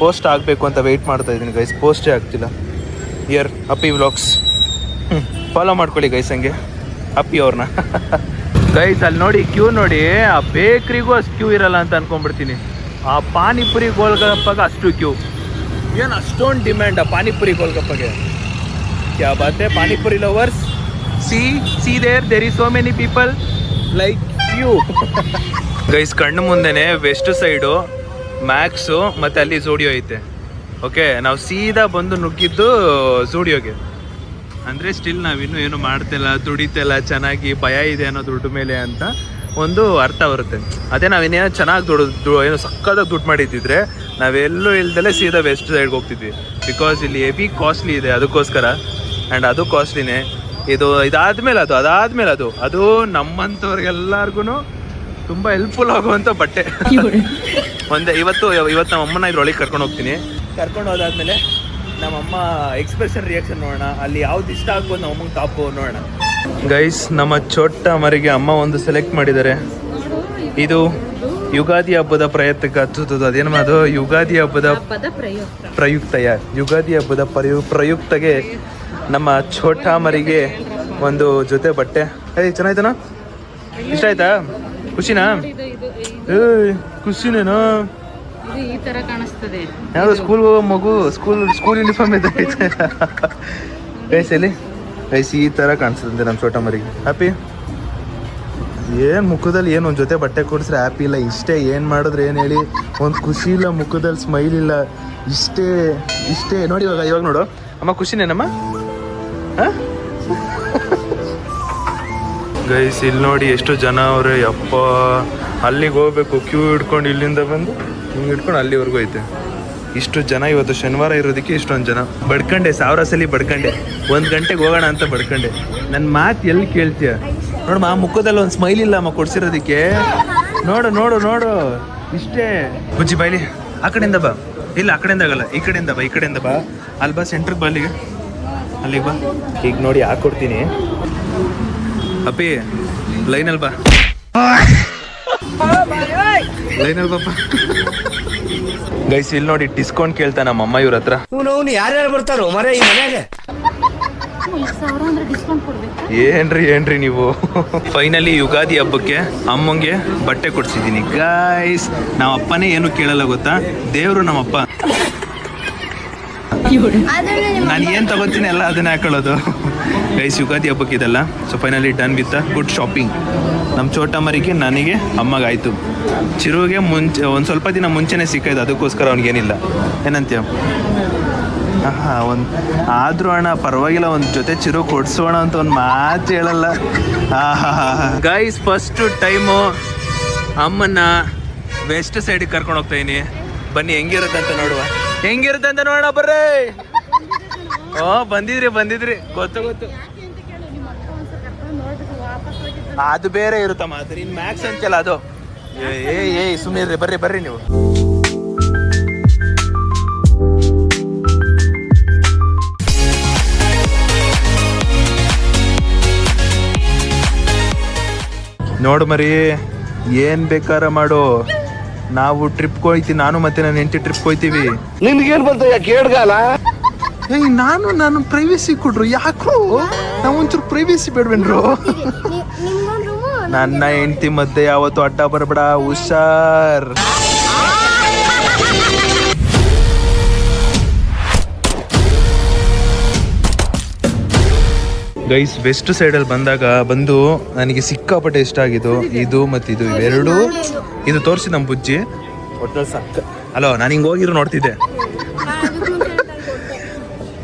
ಪೋಸ್ಟ್ ಆಗಬೇಕು ಅಂತ ವೆಯ್ಟ್ ಮಾಡ್ತಾ ಇದ್ದೀನಿ ಗೈಸ್ ಪೋಸ್ಟೇ ಆಗ್ತಿಲ್ಲ ಇಯರ್ ಅಪ್ಪಿ ವ್ಲಾಗ್ಸ್ ಫಾಲೋ ಮಾಡ್ಕೊಳ್ಳಿ ಗೈಸ್ ಹಂಗೆ ಅಪ್ಪಿ ಅವ್ರನ್ನ ಗೈಸ್ ಅಲ್ಲಿ ನೋಡಿ ಕ್ಯೂ ನೋಡಿ ಆ ಬೇಕ್ರಿಗೂ ಅಷ್ಟು ಕ್ಯೂ ಇರಲ್ಲ ಅಂತ ಅನ್ಕೊಂಡ್ಬಿಡ್ತೀನಿ ಆ ಪಾನಿಪುರಿ ಗೋಲ್ಗಪ್ಪಗೆ ಅಷ್ಟು ಕ್ಯೂ ಏನು ಅಷ್ಟೊಂದು ಡಿಮ್ಯಾಂಡ್ ಆ ಪಾನಿಪುರಿ ಗೋಲ್ಗಪ್ಪಗೆ ಕ್ಯಾ ಬಾತ್ ಹೈ panipuri lovers see there is so many people like you guys ಕಣ್ಣು ಮುಂದೆನೆ ವೆಸ್ಟ್ ಸೈಡು ಮ್ಯಾಕ್ಸು ಮತ್ತು ಅಲ್ಲಿ ಝೂಡಿಯೋ ಐತೆ ಓಕೆ ನಾವು ಸೀದಾ ಬಂದು ನುಗ್ಗಿದ್ದು ಝೂಡಿಯೋಗೆ ಅಂದರೆ ಸ್ಟಿಲ್ ನಾವಿನ್ನೂ ಏನು ಮಾಡ್ತಿಲ್ಲ ದುಡಿತಿಲ್ಲ ಚೆನ್ನಾಗಿ ಭಯ ಇದೆ ಅನ್ನೋ ದುಡ್ಡು ಮೇಲೆ ಅಂತ ಒಂದು ಅರ್ಥ ಬರುತ್ತೆ ಅದೇ ನಾವಿನ್ನೇನೋ ಚೆನ್ನಾಗಿ ಏನು ಸಕ್ಕತ್ತಾಗಿ ದುಡ್ಡು ಮಾಡಿದ್ದಿದ್ರೆ ನಾವೆಲ್ಲೂ ಇಲ್ದಲೇ ಸೀದಾ ವೆಸ್ಟ್ ಸೈಡ್ಗೆ ಹೋಗ್ತಿದ್ವಿ ಬಿಕಾಸ್ ಇಲ್ಲಿ ಹೆವಿ ಕಾಸ್ಟ್ಲಿ ಇದೆ ಅದಕ್ಕೋಸ್ಕರ ಆ್ಯಂಡ್ ಅದು ಕಾಸ್ಟ್ಲಿನೇ ಇದಾದ್ಮೇಲೆ ಅದು ನಮ್ಮಂಥವ್ರಿಗೆಲ್ಲರಿಗೂ ತುಂಬ ಹೆಲ್ಪ್ಫುಲ್ ಆಗುವಂಥ ಬಟ್ಟೆ ಇವತ್ತು ನಮ್ಮ ಅಮ್ಮನ ಇದ್ರೊಳಗೆ ಕರ್ಕೊಂಡು ಹೋಗ್ತೀನಿ ಕರ್ಕೊಂಡು ಹೋದಾದ್ಮೇಲೆ ನಮ್ಮಮ್ಮ ಎಕ್ಸ್ಪ್ರೆಷನ್ ರಿಯಾಕ್ಷನ್ ನೋಡೋಣ ಅಲ್ಲಿ ಯಾವ್ದು ಇಷ್ಟ ಆಗ್ಬೋದು ನಮ್ಮ ಅಮ್ಮಗೆ ಟಾಪು ನೋಡೋಣ ಗೈಸ್ ನಮ್ಮ ಚೋಟ ಮರಿಗೆ ಅಮ್ಮ ಒಂದು ಸೆಲೆಕ್ಟ್ ಮಾಡಿದ್ದಾರೆ ಇದು ಯುಗಾದಿ ಹಬ್ಬದ ಅದೇನಮ್ಮ ಅದು ಯುಗಾದಿ ಹಬ್ಬದ ಪ್ರಯುಕ್ತ ಯುಗಾದಿ ಹಬ್ಬದ ಪ್ರಯುಕ್ತಗೆ ನಮ್ಮ ಚೋಟ ಮರಿಗೆ ಒಂದು ಜೊತೆ ಬಟ್ಟೆ ಚೆನ್ನಾಯ್ತಾನ ಇಷ್ಟ ಆಯ್ತಾ ಖುಷಿನಾ ಖುಷಿನೇನಾ ಇದು ಈ ತರ ಕಾಣಿಸ್ತದೆ ಯಾವ್ದು ಸ್ಕೂಲ್ ಹೋಗೋ ಮಗು ಸ್ಕೂಲ್ ಯೂನಿಫಾರ್ಮ್ ಇದೆ ಗೈಸಲ್ಲಿ ಗೈಸ್ ಈ ಥರ ಕಾಣಿಸ್ತದೆ ನಮ್ಮ ಚೋಟ ಮರಿಗೆ ಹ್ಯಾಪಿ ಏನು ಮುಖದಲ್ಲಿ ಏನು ಒಂದು ಜೊತೆ ಬಟ್ಟೆ ಕೊಡಿಸ್ರೆ ಹ್ಯಾಪಿ ಇಲ್ಲ ಇಷ್ಟೇ ಏನು ಮಾಡಿದ್ರೆ ಏನು ಹೇಳಿ ಒಂದು ಖುಷಿ ಇಲ್ಲ ಮುಖದಲ್ಲಿ ಸ್ಮೈಲ್ ಇಲ್ಲ ಇಷ್ಟೇ ನೋಡಿ ಇವಾಗ ನೋಡು ಅಮ್ಮ ಖುಷಿನೇನಮ್ಮ ಹಾಂ ಗೈಸ್ ಇಲ್ಲಿ ನೋಡಿ ಎಷ್ಟು ಜನ ಅವ್ರೆ ಯಪ್ಪ ಅಲ್ಲಿಗೆ ಹೋಗ್ಬೇಕು ಕ್ಯೂ ಹಿಡ್ಕೊಂಡು ಇಲ್ಲಿಂದ ಬಂದು ಹಿಂಗೆ ಹಿಡ್ಕೊಂಡು ಅಲ್ಲಿವರೆಗೂ ಐತೆ ಇಷ್ಟು ಜನ ಇವತ್ತು ಶನಿವಾರ ಇರೋದಕ್ಕೆ ಇಷ್ಟೊಂದು ಜನ ಬಡ್ಕಂಡೆ 1000 ಸಲ ಬಡ್ಕಂಡೆ 1 ಗಂಟೆಗೆ ಹೋಗೋಣ ಅಂತ ಬಡ್ಕಂಡೆ ನನ್ನ ಮಾತು ಎಲ್ಲಿ ಕೇಳ್ತೀಯ ನೋಡಮ್ಮ ಆ ಮುಖದಲ್ಲಿ ಒಂದು ಸ್ಮೈಲ್ ಇಲ್ಲ ಅಮ್ಮ ಕೊಡ್ಸಿರೋದಕ್ಕೆ ನೋಡು ಇಷ್ಟೇ ಬುಜ್ಜಿ ಬಾಯ್ಲಿ ಆ ಕಡೆಯಿಂದ ಬಾ ಇಲ್ಲ ಆ ಕಡೆಯಿಂದ ಆಗಲ್ಲ ಈ ಕಡೆಯಿಂದ ಬಾ ಅಲ್ಲಿ ಬಾ ಸೆಂಟ್ರಿಗೆ ಬಾ ಅಲ್ಲಿಗೆ ಬಾ ಈಗ ನೋಡಿ ಹಾಕ್ಕೊಡ್ತೀನಿ ಅಪ್ಪಿ ಲೈನಲ್ಲಿ ಬಾ ಬಾಪ ಗೈಸ್ ಇಲ್ಲಿ ನೋಡಿ ಡಿಸ್ಕೌಂಟ್ ಕೇಳ್ತಾ ನಮ್ಮ ಅಮ್ಮ ಇವ್ರ ಹತ್ರ ಯಾರ್ಯಾರು ಬರ್ತಾರೋ ಮರ ಈ ಮನೆಯಾಗೆ ಏನ್ರಿ ನೀವು ಫೈನಲಿ ಯುಗಾದಿ ಹಬ್ಬಕ್ಕೆ ಅಮ್ಮಂಗೆ ಬಟ್ಟೆ ಕೊಡ್ಸಿದ್ದೀನಿ ಗೈಸ್ ನಾವು ಅಪ್ಪನೇ ಏನು ಕೇಳಲ್ಲ ಗೊತ್ತಾ ದೇವ್ರು ನಮ್ಮಪ್ಪ ನಾನು ಏನು ತಗೋತೀನಿ ಎಲ್ಲ ಅದನ್ನೇ ಹಾಕೊಳ್ಳೋದು ಗೈಸ್ ಯುಗಾದಿ ಹಬ್ಬಕ್ಕೆ ಇದಲ್ಲ so finally done with good shopping ನಮ್ಮ ಚೋಟ ಮರಿಗೆ ನನಗೆ ಅಮ್ಮಗಾಯ್ತು ಚಿರುಗೆ ಮುಂಚೆ ಒಂದು ಸ್ವಲ್ಪ ದಿನ ಮುಂಚೆನೇ ಸಿಕ್ಕಾಯ್ತು ಅದಕ್ಕೋಸ್ಕರ ಅವ್ನಿಗೇನಿಲ್ಲ ಏನಂತೀಯ ಆದ್ರೂ ಅಣ್ಣ ಪರವಾಗಿಲ್ಲ ಒಂದು ಜೊತೆ ಚಿರು ಕೊಡ್ಸೋಣ ಅಂತ ಒಂದು ಮಾತು ಹೇಳಲ್ಲ ಗೈಸ್ ಫಸ್ಟ್ ಟೈಮು ಅಮ್ಮನ್ನ ವೆಸ್ಟ್ ಸೈಡಿಗೆ ಕರ್ಕೊಂಡು ಹೋಗ್ತಾ ಇದೀನಿ ಬನ್ನಿ ಹೆಂಗಿರುತ್ತೆ ಅಂತ ನೋಡೋಣ ಬರ್ರಿ ಬಂದಿದ್ರಿ ಗೊತ್ತು ಅದು ಬೇರೆ ಇರುತ್ತಮ್ಮ ಅದು ನಿನ್ ಮ್ಯಾಕ್ಸ್ ಅಂತಲ್ಲ ಅದು ಸುಮ್ಮನೆ ಬರ್ರಿ ನೀವು ನೋಡು ಮರಿ ಏನ್ ಬೇಕಾರ ಮಾಡು ನಾವು ಟ್ರಿಪ್ ಹೋಯ್ತೀವಿ ನಾನು ಮತ್ತೆ ನನ್ನ ಹೆಂಡತಿ ಟ್ರಿಪ್ ಹೋಯ್ತೀವಿ ನಿನ್ಗೇನ್ ಬಂತ ಕೇಳ್ಗಾಲ ನಾನು ಪ್ರೈವೇಸಿ ಕೊಡ್ರು ಯಾಕ್ರು ನಾವು ಒಂಚೂರು ಪ್ರೈವೇಸಿ ಬೇಡ್ವೇನ್ರು ನನ್ನ ಹೆಂಡತಿ ಮಧ್ಯೆ ಯಾವತ್ತು ಅಡ್ಡ ಬರಬೇಡ ಹುಷಾರ್ ಗೈಸ್ ವೆಸ್ಟ್ ಸೈಡಲ್ಲಿ ಬಂದು ನನಗೆ ಸಿಕ್ಕಾಪಟ್ಟೆ ಇಷ್ಟ ಆಗಿದ್ದು ಇದು ಮತ್ತು ಇದು ಇವೆರಡು ಇದು ತೋರಿಸಿ ನಮ್ಮ ಬುಜ್ಜಿ ಒಟ್ಟಲ್ಲಿ ಅಲೋ ನಾನು ಹಿಂಗೆ ಹೋಗಿರೋ ನೋಡ್ತಿದ್ದೆ.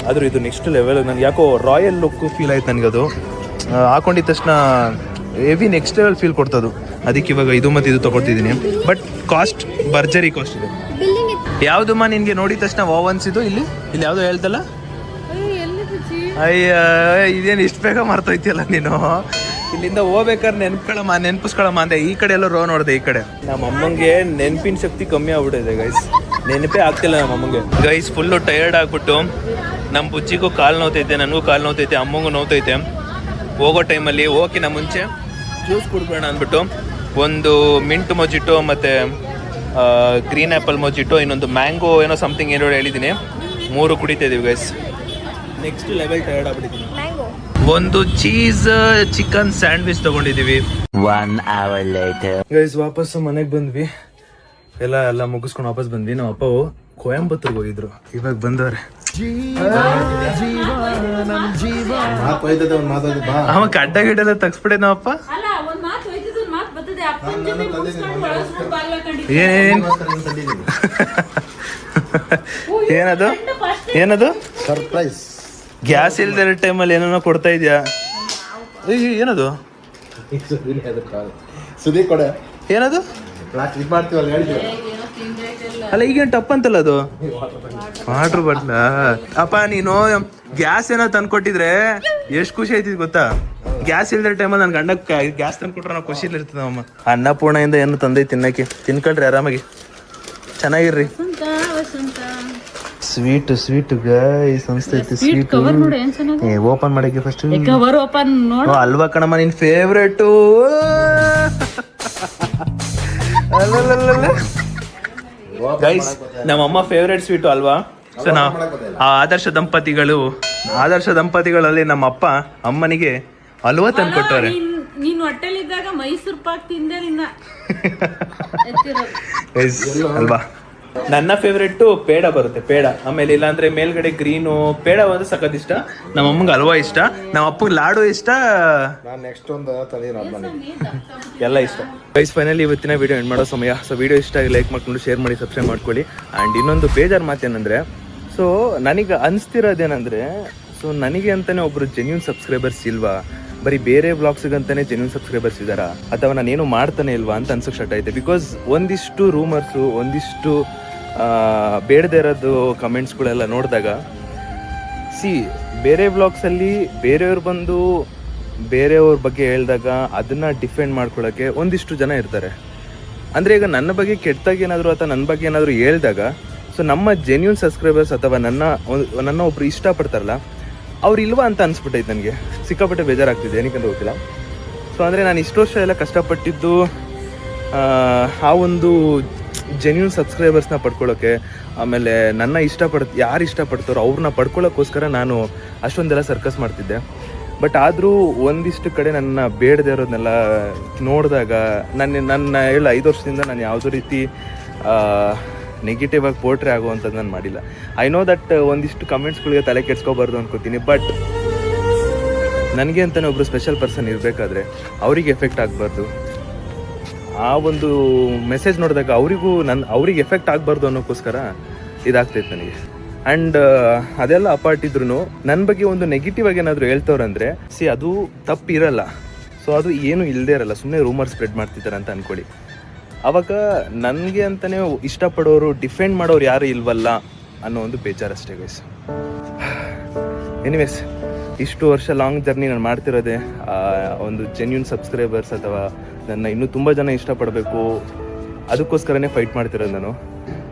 ಆದರೂ ಇದು ನೆಕ್ಸ್ಟ್ ಲೆವೆಲ್. ನನಗೆ ಯಾಕೋ ರಾಯಲ್ ಲುಕ್ ಫೀಲ್ ಆಯ್ತು ನನಗದು. ಹಾಕೊಂಡಿದ ತಕ್ಷಣ ಹೆವಿ ನೆಕ್ಸ್ಟ್ ಲೆವೆಲ್ ಫೀಲ್ ಕೊಡ್ತದು. ಅದಕ್ಕೆ ಇವಾಗ ಇದು ಮತ್ತು ಇದು ತೊಗೊಳ್ತಿದ್ದೀನಿ. ಬಟ್ ಕಾಸ್ಟ್ ಭರ್ಜರಿ ಕಾಸ್ಟ್ ಇದೆ. ಯಾವುದಮ್ಮ ನಿನಗೆ ನೋಡಿದ ತಕ್ಷಣ ಅನ್ಸಿದ್ದು? ಇಲ್ಲಿ ಯಾವುದೋ ಹೇಳ್ದಲ್ಲ? ಅಯ್ಯ ಇದೇನು ಇಷ್ಟು ಬೇಗ ಮರ್ತೋಯ್ತಿಯಲ್ಲ ನೀನು. ಇಲ್ಲಿಂದ ಹೋಗ್ಬೇಕಾದ್ರೆ ನೆನಪಿಸ್ಕೊಳಮ್ಮ ಅಂದೆ. ಈ ಕಡೆ ಎಲ್ಲ ರೋ ನೋಡಿದೆ. ಈ ಕಡೆ ನಮ್ಮ ಅಮ್ಮಂಗೆ ನೆನಪಿನ ಶಕ್ತಿ ಕಮ್ಮಿ ಆಗ್ಬಿಟ್ಟಿದೆ ಗೈಸ್. ನೆನಪೇ ಆಗ್ತಿಲ್ಲ ನಮ್ಮ ಅಮ್ಮಂಗೆ ಗೈಸ್. ಫುಲ್ಲು ಟಯರ್ಡ್ ಆಗ್ಬಿಟ್ಟು ನಮ್ಮ ಬುಜ್ಜಿಗೂ ಕಾಲು ನೋವ್ತೈತೆ, ನನಗೂ ಕಾಲು ನೋವ್ತೈತೆ, ಅಮ್ಮಂಗೂ ನೋವ್ತೈತೆ. ಹೋಗೋ ಟೈಮಲ್ಲಿ ಹೋಗೋಕ್ಕಿಂತ ಮುಂಚೆ ಜ್ಯೂಸ್ ಕುಡ್ಬೇಡ ಅಂದ್ಬಿಟ್ಟು ಒಂದು ಮಿಂಟ್ ಮೊಜಿಟೋ ಮತ್ತು ಗ್ರೀನ್ ಆ್ಯಪಲ್ ಮೊಜಿಟೋ, ಇನ್ನೊಂದು ಮ್ಯಾಂಗೋ ಏನೋ ಸಮಥಿಂಗ್ ಏನೋ ಹೇಳಿದ್ದೀನಿ. 3 ಕುಡಿತಾ ಇದೀವಿ ಗೈಸ್. ನೆಕ್ಸ್ಟ್ ಲೆವೆಲ್ ಟಯರ್ಡ್ ಆಗ್ಬಿಟ್ಟಿದ್ದೀನಿ. ಒಂದು ಚೀಸ್ ಚಿಕನ್ ಸ್ಯಾಂಡ್ವಿಚ್ ತಗೊಂಡಿದ್ದೀವಿ. 1 hour later. ಗೈಸ್ ವಾಪಸ್ ಮನೆಗೆ ಬಂದ್ವಿ. ಎಲ್ಲ ಮುಗಿಸ್ಕೊಂಡು ವಾಪಸ್ ಬಂದ್ವಿ. ನಮ್ಮ ಅಪ್ಪವು ಕೊಯಂಬತ್ತೂರ್ಗೆ ಹೋಗಿದ್ರು, ಇವಾಗ ಬಂದವ್ರೆ. ಅವ ಕಡ್ಡ ಗಿಡ್ಡೆಲ್ಲ ತಗ್ಸ್ಬಿಟ್ಟೆ ನಾವಪ್ಪ. ಏನದು ಸರ್ಪ್ರೈಸ್. ಗ್ಯಾಸ್ ಇಲ್ದಿರೋ ಟೈಮಲ್ಲಿ ಏನೇನೋ ಕೊಡ್ತಾ ಇದೆಯಾ? ಏನದು ಸುದಿ ಕೊಡೆ ಏನದು? ಇದು ಮಾಡ್ತೀವಲ್ಲ ಹೇಳಿದ್ವಿ. ಅಲ್ಲ ಈಗೇನು ಟಪ್ ಅಂತಲ್ಲ ಅದು ವಾಟರ್ ಬಾಟ್ಲ. ಅಪ್ಪ ನೀನು ಗ್ಯಾಸ್ ಏನೋ ತಂದ್ಕೊಟ್ಟಿದ್ರೆ ಎಷ್ಟು ಖುಷಿ ಆಯ್ತಿದ್ ಗೊತ್ತಾ? ಗ್ಯಾಸ್ ಇಲ್ದಿರೋ ಟೈಮಲ್ಲಿ ನನ್ನ ಗಂಡ ಗ್ಯಾಸ್ ತಂದ್ಕೊಟ್ರೆ ನಾವು ಖುಷಿ ಇರ್ತೀವಿ ಅಮ್ಮ. ಅನ್ನಪೂರ್ಣೆಯಿಂದ ಏನು ತಂದೆ ತಿನ್ನಕ್ಕೆ ತಿನ್ಕೊಳ್ರಿ ಆರಾಮಾಗಿ, ಚೆನ್ನಾಗಿರ್ರಿ. ಸ್ವೀಟ್ ಗೈಸ್ ಅನ್ಸ್ತೈತಿ. ಸ್ವೀಟ್ ಓಪನ್ ಮಾಡಕ್ಕೆ ಫಸ್ಟ್ ಅಲ್ವಾ ಕಣಮ್ಮ ನಿನ್ ಫೇವ್ರೇಟು. ಗೈಸ್ ನಮ್ಮಮ್ಮ ಫೇವ್ರೇಟ್ ಸ್ವೀಟು ಅಲ್ವಾ. ಸೊ ನಾವು ಆದರ್ಶ ದಂಪತಿಗಳಲ್ಲಿ ನಮ್ಮ ಅಪ್ಪ ಅಮ್ಮನಿಗೆ ಹಲ್ವಾ ತಂದು ಕೊಟ್ಟವ್ರೆ. ನೀನ್ ಹೊಟ್ಟೆಲಿದ್ದಾಗ ಮೈಸೂರು ಪಾಕ್ ತಿಂದೆ ನಿನ್ನ ಅಲ್ವಾ. ನನ್ನ ಫೇವ್ರೇಟು ಪೇಡ ಬರುತ್ತೆ, ಪೇಡ. ಆಮೇಲೆ ಇಲ್ಲಾಂದ್ರೆ ಮೇಲ್ಗಡೆ ಗ್ರೀನು ಪೇಡ ಒಂದು ಸಖತ್ ಇಷ್ಟ. ನಮ್ಮ ಅಮ್ಮಂಗೆ ಹಲ್ವಾ ಇಷ್ಟ, ನಮ್ಮ ಅಪ್ಪಗೆ ಲಾಡು ಇಷ್ಟ, ಎಲ್ಲ ಇಷ್ಟ. ಗೈಸ್ ಫೈನಲಿ ಇವತ್ತಿನ ವಿಡಿಯೋ ಎಂಡ್ ಮಾಡೋ ಸಮಯ. ಸೊ ವಿಡಿಯೋ ಇಷ್ಟ ಆಗಿ ಲೈಕ್ ಮಾಡ್ಕೊಂಡು ಶೇರ್ ಮಾಡಿ ಸಬ್ಸ್ಕ್ರೈಬ್ ಮಾಡ್ಕೊಳ್ಳಿ. ಆ್ಯಂಡ್ ಇನ್ನೊಂದು ಬೇಜಾರು ಮಾತೇನಂದರೆ, ಸೊ ನನಗೆ ಅನಿಸ್ತಿರೋದೇನೆಂದರೆ, ಸೊ ನನಗೆ ಅಂತಲೇ ಒಬ್ಬರು ಜೆನ್ಯೂನ್ ಸಬ್ಸ್ಕ್ರೈಬರ್ಸ್ ಇಲ್ವಾ, ಬರೀ ಬೇರೆ ವ್ಲಾಗ್ಸಿಗಂತಾನೆ ಜೆನ್ಯೂನ್ ಸಬ್ಸ್ಕ್ರೈಬರ್ಸ್ ಇದ್ದಾರಾ, ಅಥವಾ ನಾನೇನು ಮಾಡ್ತಾನೆ ಇಲ್ವಾ ಅಂತ ಅನ್ಸೋಕ್ಕೆ ಸ್ಟಾರ್ಟ್ ಆಯಿತು. ಬಿಕಾಸ್ ಒಂದಿಷ್ಟು ರೂಮರ್ಸು, ಒಂದಿಷ್ಟು ಬೇಡದೇ ಇರೋದು ಕಮೆಂಟ್ಸ್ಗಳೆಲ್ಲ ನೋಡಿದಾಗ, ಬೇರೆ ವ್ಲಾಗ್ಸಲ್ಲಿ ಬೇರೆಯವ್ರು ಬಂದು ಬೇರೆಯವ್ರ ಬಗ್ಗೆ ಹೇಳಿದಾಗ ಅದನ್ನು ಡಿಫೆಂಡ್ ಮಾಡ್ಕೊಳ್ಳೋಕ್ಕೆ ಒಂದಿಷ್ಟು ಜನ ಇರ್ತಾರೆ. ಅಂದರೆ ಈಗ ನನ್ನ ಬಗ್ಗೆ ಕೆಟ್ಟದಾಗಿ ಏನಾದರೂ ಅಥವಾ ನನ್ನ ಬಗ್ಗೆ ಏನಾದರೂ ಹೇಳಿದಾಗ, ಸೊ ನಮ್ಮ ಜೆನ್ಯೂನ್ ಸಬ್ಸ್ಕ್ರೈಬರ್ಸ್ ಅಥವಾ ನನ್ನ ಒಬ್ರು ಇಷ್ಟಪಡ್ತಾರಲ್ಲ ಅವ್ರು ಇಲ್ವಾ ಅಂತ ಅನಿಸ್ಬಿಟ್ಟೈತೆ ನನಗೆ. ಸಿಕ್ಕಾಪಟ್ಟೆ ಬೇಜಾರಾಗ್ತಿದೆ, ಏನಕ್ಕಂತ ಗೊತ್ತಿಲ್ಲ. ಸೊ ಅಂದರೆ ನಾನು ಇಷ್ಟು ವರ್ಷ ಎಲ್ಲ ಕಷ್ಟಪಟ್ಟಿದ್ದು ಆ ಒಂದು ಜೆನ್ಯೂನ್ ಸಬ್ಸ್ಕ್ರೈಬರ್ಸ್ನ ಪಡ್ಕೊಳ್ಳೋಕ್ಕೆ, ಆಮೇಲೆ ನನ್ನ ಯಾರು ಇಷ್ಟಪಡ್ತಾರೋ ಅವ್ರನ್ನ ಪಡ್ಕೊಳ್ಳೋಕ್ಕೋಸ್ಕರ ನಾನು ಅಷ್ಟೊಂದೆಲ್ಲ ಸರ್ಕಸ್ ಮಾಡ್ತಿದ್ದೆ. ಬಟ್ ಆದರೂ ಒಂದಿಷ್ಟು ಕಡೆ ನನ್ನ ಬೇಡದೇ ಇರೋದನ್ನೆಲ್ಲ ನೋಡಿದಾಗ ನನ್ನ 5 ವರ್ಷದಿಂದ ನಾನು ಯಾವುದೇ ರೀತಿ ನೆಗೆಟಿವ್ ಆಗಿ ಪೋರ್ಟ್ರೇ ಆಗುವಂಥದ್ದು ನಾನು ಮಾಡಿಲ್ಲ. ಐ ನೋ ದಟ್ ಒಂದಿಷ್ಟು ಕಮೆಂಟ್ಸ್ಗಳಿಗೆ ತಲೆ ಕೆಡ್ಸ್ಕೊಬಾರ್ದು ಅನ್ಕೋತೀನಿ. ಬಟ್ ನನಗೆ ಅಂತಲೇ ಒಬ್ಬರು ಸ್ಪೆಷಲ್ ಪರ್ಸನ್ ಇರಬೇಕಾದ್ರೆ ಅವರಿಗೆ ಎಫೆಕ್ಟ್ ಆಗಬಾರ್ದು. ಆ ಒಂದು ಮೆಸೇಜ್ ನೋಡಿದಾಗ ಅವ್ರಿಗೆ ಎಫೆಕ್ಟ್ ಆಗಬಾರ್ದು ಅನ್ನೋಕ್ಕೋಸ್ಕರ ಇದಾಗ್ತೈತೆ ನನಗೆ. ಆ್ಯಂಡ್ ಅದೆಲ್ಲ ಅಪಾರ್ಟ್ ಇದ್ರೂ ನನ್ನ ಬಗ್ಗೆ ಒಂದು ನೆಗೆಟಿವ್ ಆಗಿ ಏನಾದರೂ ಹೇಳ್ತವ್ರಂದರೆ ಅದು ತಪ್ಪಿರಲ್ಲ. ಸೊ ಅದು ಏನು ಇಲ್ಲದೇ ಇರಲ್ಲ, ಸುಮ್ಮನೆ ರೂಮರ್ ಸ್ಪ್ರೆಡ್ ಮಾಡ್ತಿದ್ದಾರೆ ಅಂತ ಅಂದ್ಕೊಳ್ಳಿ. ಆವಾಗ ನನಗೆ ಅಂತಲೇ ಇಷ್ಟಪಡೋರು, ಡಿಫೆಂಡ್ ಮಾಡೋರು ಯಾರು ಇಲ್ವಲ್ಲ ಅನ್ನೋ ಒಂದು ಬೇಜಾರಷ್ಟೇ ಗೈಸ್. ಎನಿವೇಸ್, ಇಷ್ಟು ವರ್ಷ ಲಾಂಗ್ ಜರ್ನಿ ನಾನು ಮಾಡ್ತಿರೋದೆ ಒಂದು ಜೆನ್ಯೂನ್ ಸಬ್ಸ್ಕ್ರೈಬರ್ಸ್ ಅಥವಾ ನನ್ನ ಇನ್ನೂ ತುಂಬ ಜನ ಇಷ್ಟಪಡಬೇಕು, ಅದಕ್ಕೋಸ್ಕರನೇ ಫೈಟ್ ಮಾಡ್ತಿರೋದು ನಾನು.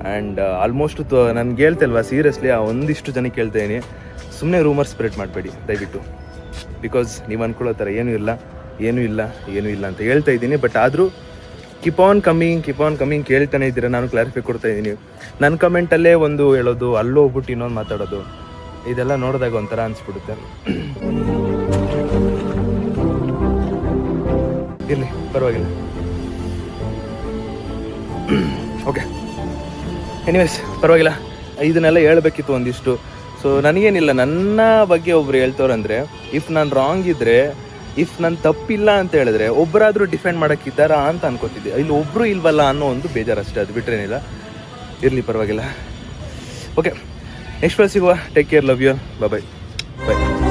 ಆ್ಯಂಡ್ ಆಲ್ಮೋಸ್ಟ್ ನನಗೆ ಹೇಳ್ತಲ್ವಾ, ಸೀರಿಯಸ್ಲಿ ಆ ಒಂದಿಷ್ಟು ಜನಕ್ಕೆ ಹೇಳ್ತಾಯಿದ್ದೀನಿ, ಸುಮ್ಮನೆ ರೂಮರ್ ಸ್ಪ್ರೆಡ್ ಮಾಡಬೇಡಿ ದಯವಿಟ್ಟು. ಬಿಕಾಸ್ ನೀವು ಅಂದ್ಕೊಳ್ಳೋ ಥರ ಏನೂ ಇಲ್ಲ ಅಂತ ಹೇಳ್ತಾ ಇದ್ದೀನಿ. ಬಟ್ ಆದರೂ ಕೀಪ್ ಆನ್ ಕಮ್ಮಿಂಗ್ ಕೇಳ್ತಾನೆ ಇದ್ದೀರಾ. ನಾನು ಕ್ಲಾರಿಫೈ ಕೊಡ್ತಾ ಇದ್ದೀನಿ. ನನ್ನ ಕಮೆಂಟಲ್ಲೇ ಒಂದು ಹೇಳೋದು, ಅಲ್ಲೋ ಹೋಗ್ಬಿಟ್ಟು ಇನ್ನೊಂದು ಮಾತಾಡೋದು, ಇದೆಲ್ಲ ನೋಡಿದಾಗ ಒಂಥರ ಅನಿಸ್ಬಿಡುತ್ತೆ. ಇರಲಿ, ಪರವಾಗಿಲ್ಲ. ಓಕೆ, ಎನಿವೇಸ್ ಪರವಾಗಿಲ್ಲ. ಇದನ್ನೆಲ್ಲ ಹೇಳಬೇಕಿತ್ತು ಒಂದಿಷ್ಟು. ಸೊ ನನಗೇನಿಲ್ಲ, ನನ್ನ ಬಗ್ಗೆ ಒಬ್ರು ಹೇಳ್ತವ್ರಂದರೆ, ಇಫ್ ನಾನು ರಾಂಗ್ ಇದ್ದರೆ, ಇಫ್ ನಾನು ತಪ್ಪಿಲ್ಲ ಅಂತ ಹೇಳಿದ್ರೆ ಒಬ್ಬರಾದರೂ ಡಿಫೆಂಡ್ ಮಾಡೋಕ್ಕಿದ್ದಾರಾ ಅಂತ ಅನ್ಕೋತಿದ್ದೆ. ಇಲ್ಲಿ ಒಬ್ಬರು ಇಲ್ವಲ್ಲ ಅನ್ನೋ ಒಂದು ಬೇಜಾರಷ್ಟೇ, ಅದು ಬಿಟ್ರೇನಿಲ್ಲ. ಇರಲಿ ಪರವಾಗಿಲ್ಲ. ಓಕೆ, ನೆಕ್ಸ್ಟ್ ಸಿಗುವ. Take care, love you, bye bye.